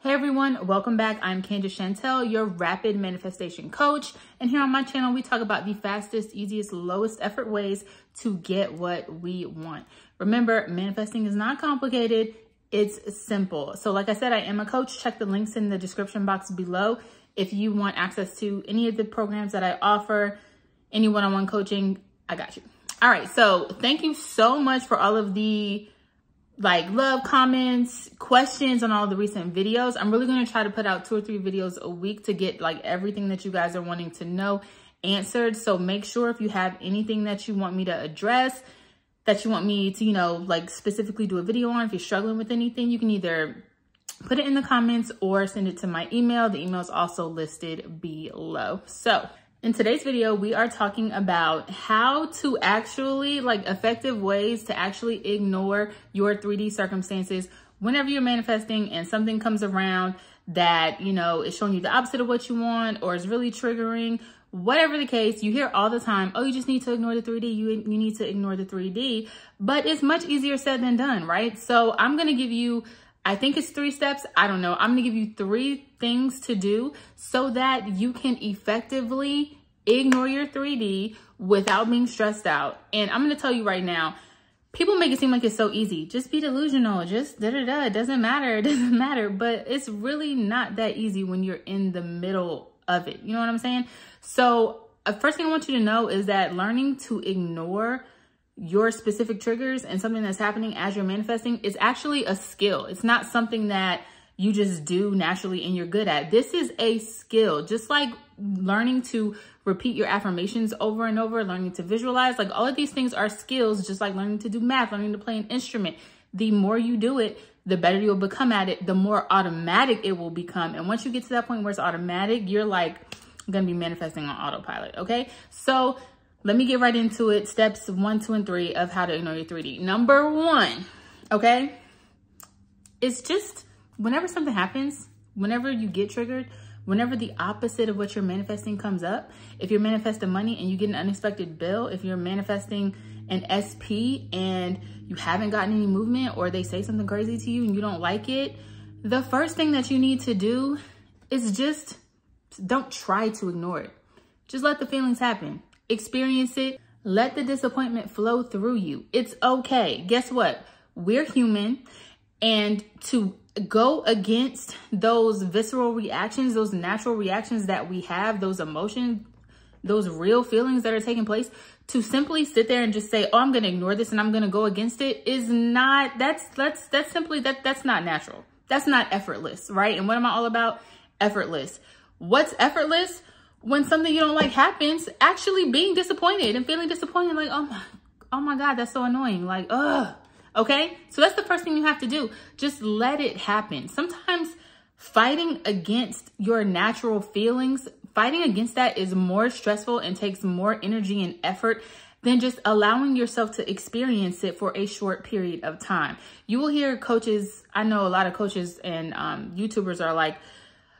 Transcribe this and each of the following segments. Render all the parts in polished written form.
Hey everyone, welcome back. I'm Candace Chantel, your rapid manifestation coach. And here on my channel, we talk about the fastest, easiest, lowest effort ways to get what we want. Remember, manifesting is not complicated. It's simple. So like I said, I am a coach. Check the links in the description box below. If you want access to any of the programs that I offer, any one-on-one coaching, I got you. All right. So thank you so much for all of the love, comments, questions on all the recent videos. I'm really going to try to put out 2 or 3 videos a week to get everything that you guys are wanting to know answered. So make sure if you have anything that you want me to address, that you want me to, specifically do a video on, if you're struggling with anything, you can either put it in the comments or send it to my email. The email is also listed below. So in today's video, we are talking about how to actually, effective ways to actually ignore your 3D circumstances whenever you're manifesting and something comes around that, is showing you the opposite of what you want or is really triggering. Whatever the case, you hear all the time, oh, you just need to ignore the 3D. You need to ignore the 3D, but it's much easier said than done, right? So I'm going to give you, I think it's 3 steps. I don't know. I'm going to give you 3 things to do so that you can effectively ignore your 3D without being stressed out. And I'm going to tell you right now, people make it seem like it's so easy. Just be delusional. Just da-da-da. It doesn't matter. It doesn't matter. But it's really not that easy when you're in the middle of it. You know what I'm saying? So first thing I want you to know is that learning to ignore your specific triggers and something that's happening as you're manifesting is actually a skill. It's not something that you just do naturally and you're good at. This is a skill. Just like learning to repeat your affirmations over and over, learning to visualize, all of these things are skills, just like learning to do math, learning to play an instrument. The more you do it, the better you'll become at it, the more automatic it will become. And once you get to that point where it's automatic, you're going to be manifesting on autopilot. Okay. So let me get right into it. Steps 1, 2, and 3 of how to ignore your 3D. Number 1. Okay. It's just whenever something happens, whenever you get triggered, whenever the opposite of what you're manifesting comes up, if you're manifesting money and you get an unexpected bill, if you're manifesting an SP and you haven't gotten any movement or they say something crazy to you and you don't like it, the first thing that you need to do is just don't try to ignore it. Just let the feelings happen. Experience it. Let the disappointment flow through you. It's okay. Guess what? We're human, and to go against those visceral reactions, those natural reactions that we have, those emotions, those real feelings that are taking place, to simply sit there and just say, oh, I'm going to ignore this and I'm going to go against it is not, that's not natural. That's not effortless, right? And what am I all about? Effortless. What's effortless? When something you don't like happens, actually being disappointed and feeling disappointed, oh my God, that's so annoying. Ugh. Okay, so that's the first thing you have to do. Just let it happen. Sometimes fighting against your natural feelings, fighting against that is more stressful and takes more energy and effort than just allowing yourself to experience it for a short period of time. You will hear coaches, I know a lot of coaches and YouTubers are like,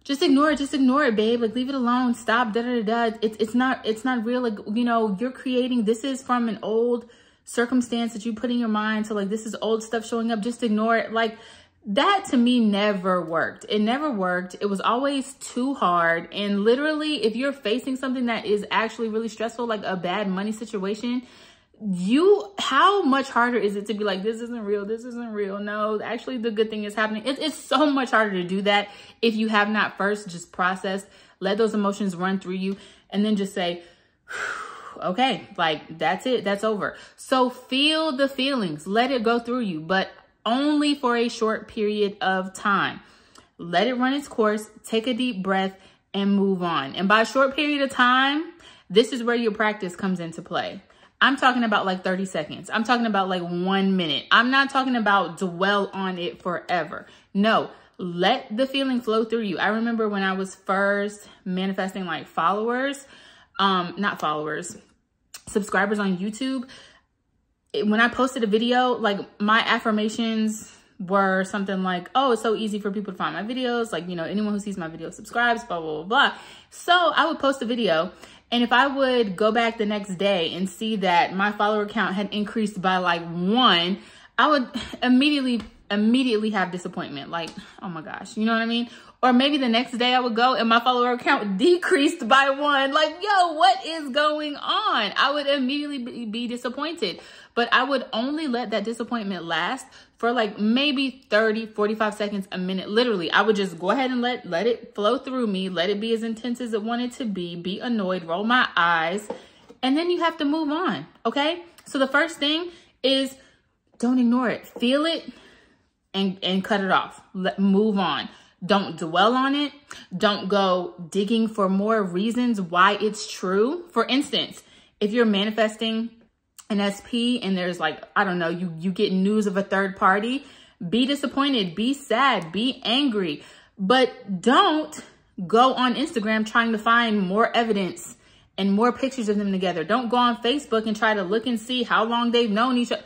just ignore it, babe. Leave it alone. Stop, da-da-da-da. It's not real. You're creating, this is from an old circumstance that you put in your mind. So this is old stuff showing up. Just ignore it. That to me never worked. It never worked. It was always too hard. And literally, if you're facing something that is actually really stressful, like a bad money situation, how much harder is it to be like, this isn't real. This isn't real. No, actually the good thing is happening. It's so much harder to do that if you have not first just processed, let those emotions run through you, and then just say, okay, that's it. That's over. So feel the feelings, let it go through you, but only for a short period of time. Let it run its course, take a deep breath, and move on. And by a short period of time, this is where your practice comes into play. I'm talking about 30 seconds. I'm talking about 1 minute. I'm not talking about dwell on it forever. No, let the feeling flow through you. I remember when I was first manifesting subscribers on YouTube. When I posted a video, my affirmations were something like, oh, it's so easy for people to find my videos. Anyone who sees my video subscribes, blah, blah, blah, blah. So I would post a video, and if I would go back the next day and see that my follower count had increased by 1, I would immediately immediately have disappointment. Like, oh my gosh, you know what I mean? Or maybe the next day I would go and my follower count decreased by 1. Like, yo, what is going on? I would immediately be disappointed. But I would only let that disappointment last for like maybe 30, 45 seconds, a minute. Literally, I would just go ahead and let it flow through me. Let it be as intense as it wanted to be annoyed, roll my eyes. And then you have to move on, okay? So the first thing is don't ignore it. Feel it and cut it off. Move on. Don't dwell on it. Don't go digging for more reasons why it's true. For instance, if you're manifesting an SP and there's like, I don't know, you get news of a third party, be disappointed, be sad, be angry, but don't go on Instagram trying to find more evidence and more pictures of them together. Don't go on Facebook and try to look and see how long they've known each other.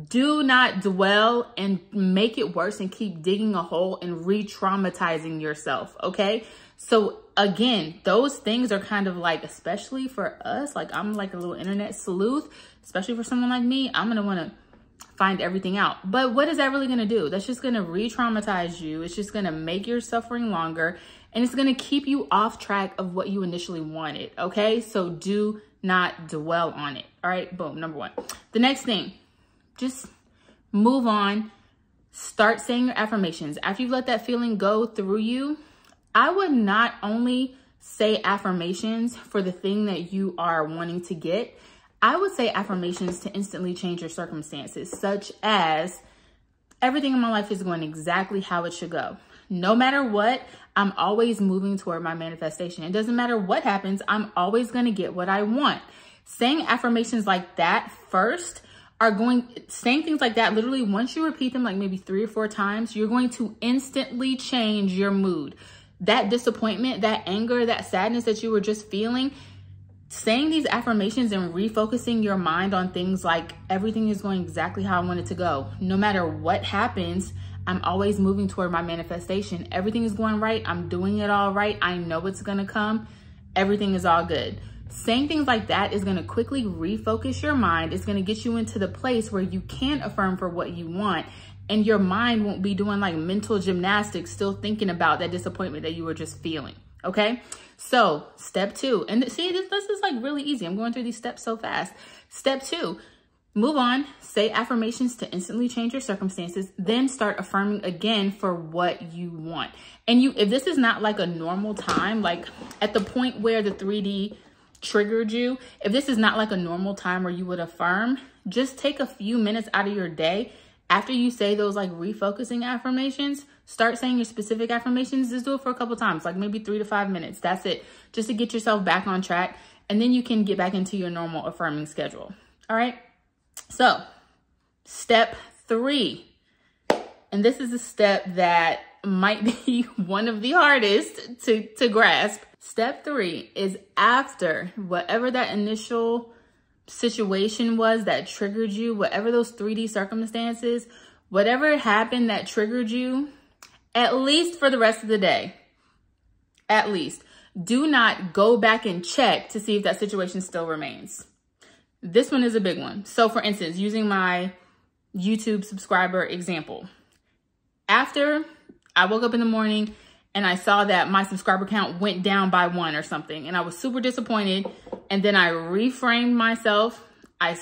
Do not dwell and make it worse and keep digging a hole and re-traumatizing yourself, okay? So again, those things are kind of like, especially for us, like I'm like a little internet sleuth, especially for someone like me, I'm gonna wanna find everything out. But what is that really gonna do? That's just gonna re-traumatize you. It's just gonna make your suffering longer, and it's gonna keep you off track of what you initially wanted, okay? So do not dwell on it, all right? Boom, number 1. The next thing, just move on. Start saying your affirmations. After you've let that feeling go through you, I would not only say affirmations for the thing that you are wanting to get, I would say affirmations to instantly change your circumstances, such as everything in my life is going exactly how it should go. No matter what, I'm always moving toward my manifestation. It doesn't matter what happens, I'm always going to get what I want. Saying affirmations like that first saying things like that, literally once you repeat them like maybe 3 or 4 times, you're going to instantly change your mood. That disappointment, that anger, that sadness that you were just feeling, saying these affirmations and refocusing your mind on things like everything is going exactly how I want it to go. No matter what happens, I'm always moving toward my manifestation. Everything is going right. I'm doing it all right. I know it's going to come. Everything is all good. Saying things like that is going to quickly refocus your mind. It's going to get you into the place where you can affirm for what you want, and your mind won't be doing like mental gymnastics, still thinking about that disappointment that you were just feeling. Okay. So step 2, and see, this is like really easy. I'm going through these steps so fast. Step 2, move on, say affirmations to instantly change your circumstances, then start affirming again for what you want. And if this is not like a normal time, like at the point where the 3D triggered you, if this is not like a normal time where you would affirm, just take a few minutes out of your day after you say those like refocusing affirmations. Start saying your specific affirmations. Just do it for a couple times, like maybe 3 to 5 minutes. That's it, just to get yourself back on track, and then you can get back into your normal affirming schedule. All right. So step 3, and this is a step that might be one of the hardest to grasp. Step 3 is after whatever that initial situation was that triggered you, whatever those 3D circumstances, whatever happened that triggered you, at least for the rest of the day, at least, do not go back and check to see if that situation still remains. This one is a big one. So for instance, using my YouTube subscriber example, after I woke up in the morning and I saw that my subscriber count went down by 1 or something, and I was super disappointed. And then I reframed myself. I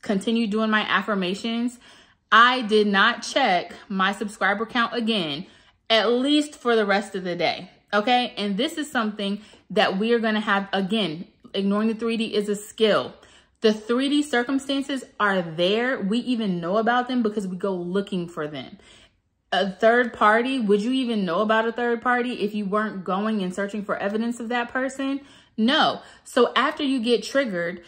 continued doing my affirmations. I did not check my subscriber count again, at least for the rest of the day. Okay. And this is something that we are going to have, again, ignoring the 3D is a skill. The 3D circumstances are there. We even know about them because we go looking for them. A third party, would you even know about a third party if you weren't going and searching for evidence of that person? No. So after you get triggered,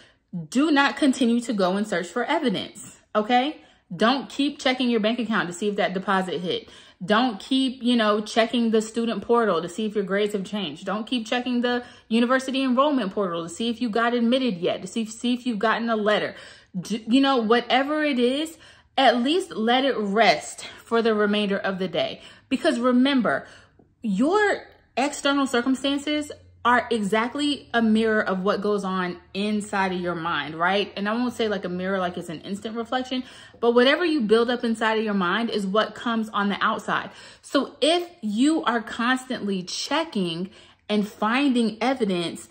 do not continue to go and search for evidence, okay? Don't keep checking your bank account to see if that deposit hit. Don't keep, checking the student portal to see if your grades have changed. Don't keep checking the university enrollment portal to see if you got admitted yet, to see if you've gotten a letter. Whatever it is, at least let it rest for the remainder of the day. Because remember, your external circumstances are exactly a mirror of what goes on inside of your mind, right? And I won't say like a mirror like it's an instant reflection, but whatever you build up inside of your mind is what comes on the outside. So if you are constantly checking and finding evidence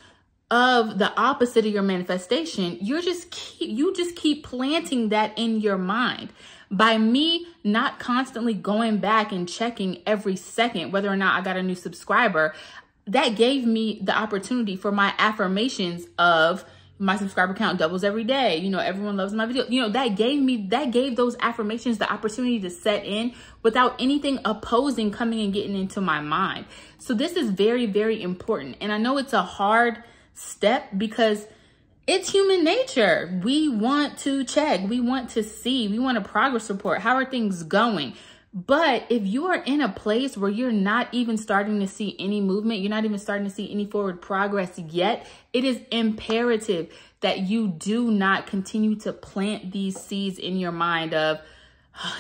of the opposite of your manifestation, you just keep planting that in your mind. By me not constantly going back and checking every second whether or not I got a new subscriber, that gave me the opportunity for my affirmations of my subscriber count doubles every day. You know, everyone loves my video. You know, that gave those affirmations the opportunity to set in without anything opposing coming and getting into my mind. So this is very, very important. And I know it's a hard step because it's human nature. We want to check, we want to see, we want a progress report. How are things going? But if you are in a place where you're not even starting to see any movement, you're not even starting to see any forward progress yet, it is imperative that you do not continue to plant these seeds in your mind of,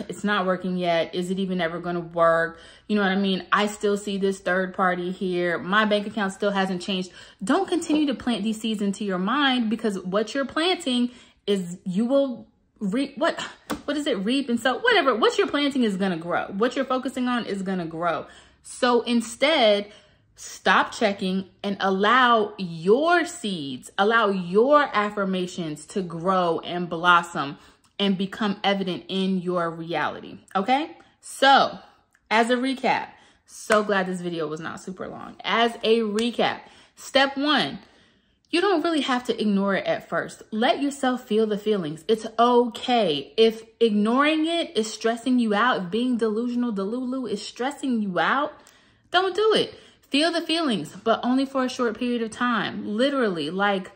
it's not working yet. Is it even ever going to work? You know what I mean? I still see this third party here. My bank account still hasn't changed. Don't continue to plant these seeds into your mind, because what you're planting is you will reap. What is it? Reap and sow, whatever. What you're planting is going to grow. What you're focusing on is going to grow. So instead, stop checking and allow your seeds, allow your affirmations to grow and blossom and become evident in your reality. Okay? So as a recap, so glad this video was not super long. As a recap, step 1, you don't really have to ignore it at first. Let yourself feel the feelings. It's okay. If ignoring it is stressing you out, if being delusional, delulu is stressing you out, don't do it. Feel the feelings, but only for a short period of time. Literally, like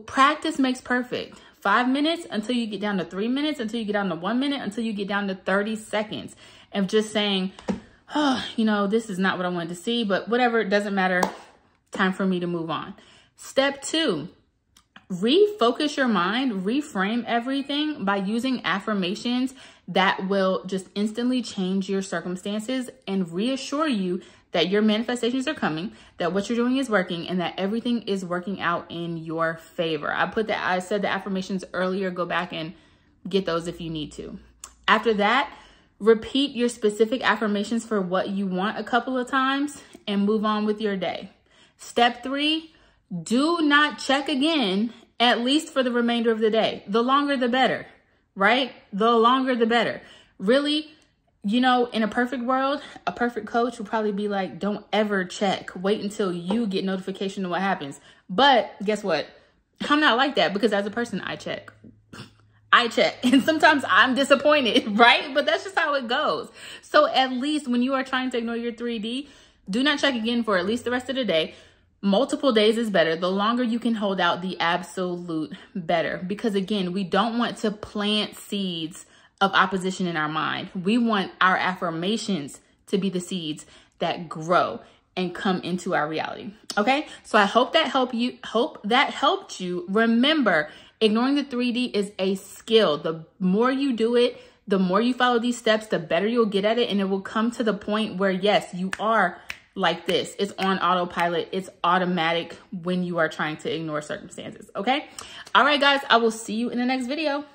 practice makes perfect. 5 minutes until you get down to 3 minutes, until you get down to 1 minute, until you get down to 30 seconds of just saying, oh, you know, this is not what I wanted to see, but whatever, it doesn't matter. Time for me to move on. Step 2, refocus your mind, reframe everything by using affirmations that will just instantly change your circumstances and reassure you that your manifestations are coming, that what you're doing is working, and that everything is working out in your favor. I said the affirmations earlier. Go back and get those if you need to. After that, repeat your specific affirmations for what you want a couple of times and move on with your day. Step 3, do not check again, at least for the remainder of the day. The longer, the better, right? The longer, the better. Really, you know, in a perfect world, a perfect coach would probably be like, don't ever check. Wait until you get notification of what happens. But guess what? I'm not like that, because as a person, I check. And sometimes I'm disappointed, right? But that's just how it goes. So at least when you are trying to ignore your 3D, do not check again for at least the rest of the day. Multiple days is better. The longer you can hold out, the absolute better. Because again, we don't want to plant seeds of opposition in our mind. We want our affirmations to be the seeds that grow and come into our reality. Okay? So I hope that helped you. Remember, ignoring the 3D is a skill. The more you do it, the more you follow these steps, the better you'll get at it. And it will come to the point where, yes, you are like this. It's on autopilot. It's automatic when you are trying to ignore circumstances. Okay? All right, guys, I will see you in the next video.